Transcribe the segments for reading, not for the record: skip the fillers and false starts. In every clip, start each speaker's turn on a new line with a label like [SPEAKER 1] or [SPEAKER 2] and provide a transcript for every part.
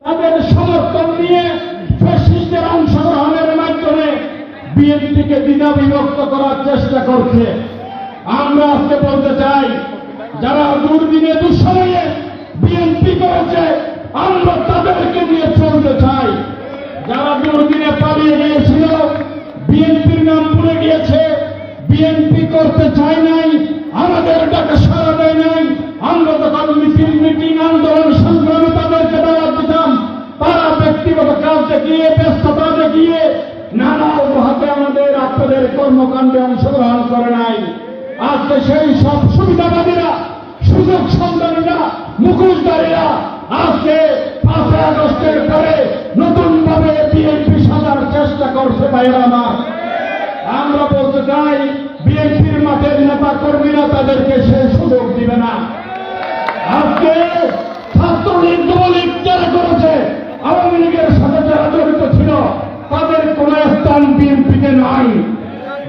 [SPEAKER 1] তাদের সমর্থন নিয়ে ফ্যাসিস্টের অংশগ্রহণের মাধ্যমে বিএনপিকে দ্বিধা বিভক্ত করার চেষ্টা করছে। আমরা আজকে বলতে চাই, যারা দুর্দিনে দুঃসময়ে বিএনপি করেছে আমরা তাদেরকে নিয়ে চলতে চাই। যারা দুর্দিনে পালিয়ে গিয়েছিল, বিএনপির নাম ভুলে গিয়েছে, বিএনপি করতে চায় নাই, আমাদের ডাকে সাড়া দেয় নাই, আমরা তখন মিছিল মিটিং আন্দোলন সংগ্রামে তাদেরকে দাওয়াত দিতাম, তারা ব্যক্তিগত কাজে গিয়ে ব্যস্ততাতে গিয়ে নানা হাতে আমাদের আপনাদের কর্মকাণ্ডে অংশগ্রহণ করে নাই। আজকে সেই সব সুবিধাবাদীরা, সুযোগ সন্ধানীরা, মুখোশধারীরা আজকে 5 আগস্টের পরে নতুন ভাবে বিএনপি সাজার চেষ্টা করছে। ভাইরা আমার, আমরা বলতে চাই বিএনপির মাঠের নেতা কর্মীরা তাদেরকে সেই সুযোগ দিবে না। আজকে ছাত্রলীগ যুবলীগ যারা করেছে, আওয়ামী লীগের সাথে যারা জড়িত ছিল, তাদের কোন স্থান বিএনপিতে নাই।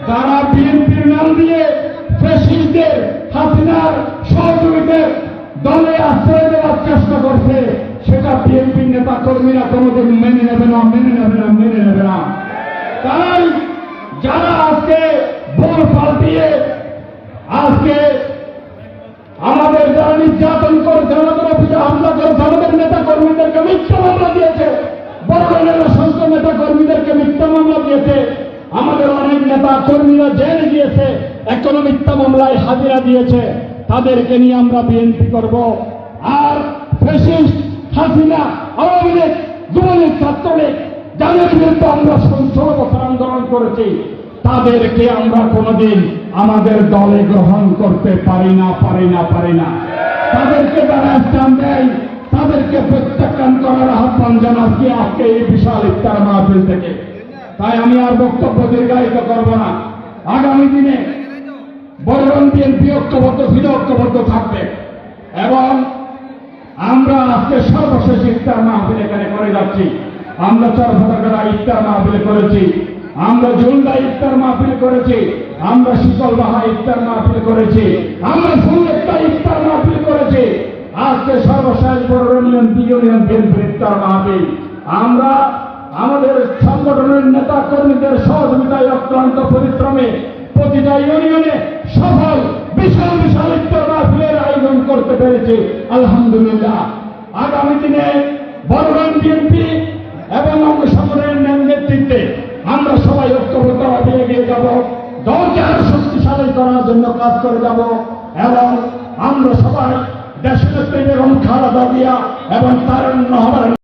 [SPEAKER 1] যারা বিএনপির নাম দিয়ে ফ্যাসিস্টদের, হাসিনার সহযোগীদের দলে আশ্রয় দেওয়ার চেষ্টা করছে, সেটা বিএনপির নেতা কর্মীরা কোনোদিন মেনে নেবে না, মেনে নেবে না, মেনে নেবে না। তাই যারা আজকে ভোট পাল্টিয়ে আজকে আমাদের যারা নির্যাতন করেছে, আমাদের অফিসে হামলা করেছে, আমাদের নেতা কর্মীদেরকে মিথ্যা মামলা দিয়েছে, বড় বড় সংখ্য নেতা কর্মীদেরকে মিথ্যা মামলা দিয়েছে, আমাদের অনেক নেতা কর্মীরা জেলে গিয়েছে, এখনো মিথ্যা মামলায় হাজিরা দিয়েছে, তাদেরকে নিয়ে আমরা বিএনপি করব। আর ফ্যাসিস্ট হাসিনা, আওয়ামী লীগ, যুবলীগ, ছাত্রলীগ যাদের বিরুদ্ধে আমরা 16 বছর আন্দোলন করেছি, তাদেরকে আমরা কোনোদিন আমাদের দলে গ্রহণ করতে পারি না, পারি না, পারি না। তাদেরকে যারা স্থান দেয় তাদেরকে প্রত্যাখ্যান করার আহ্বান জানাচ্ছি আজকে এই বিশাল ইফতার মাহফিল থেকে। তাই আমি আর বক্তব্য দীর্ঘায়িত করব না। আগামী দিনে বরং বিএনপি ঐক্যবদ্ধ ছিল, ঐক্যবদ্ধ থাকবে। এবং আমরা আজকে সর্বশেষ ইফতার মাহফিল এখানে করে যাচ্ছি। আমরা চরফাটাকারা ইফতার মাহফিল করেছি, আমরা জুলদা ইফতার মাহফিল করেছি, আমরা শীতলবাহা ইফতার মাহফিল করেছি, আমরা ফুলেক্কা ইফতার মাহফিল করেছি। আজকে সর্বশেষ বড় ইউনিয়ন বিএনপির ইফতার মাহফিল। আমরা আমাদের সংগঠনের নেতা কর্মীদের সহযোগিতায় অক্লান্ত পরিশ্রমে প্রতিটা ইউনিয়নে সফল বিশাল বিশাল ইফতার মাহফিলের আয়োজন করতে পেরেছি, আলহামদুলিল্লাহ। আগামী দিনে বড়গান বিএনপি এবং অঙ্গ সংগঠনের নেতৃত্বে আমরা সবাই ঐক্যবদ্ধভাবে এগিয়ে যাব, দলকে আরো শক্তিশালী করার জন্য কাজ করে যাব। এবং আমরা সবাই দেশের প্রেমের খালেদা জিয়া এবং তারেক রহমানের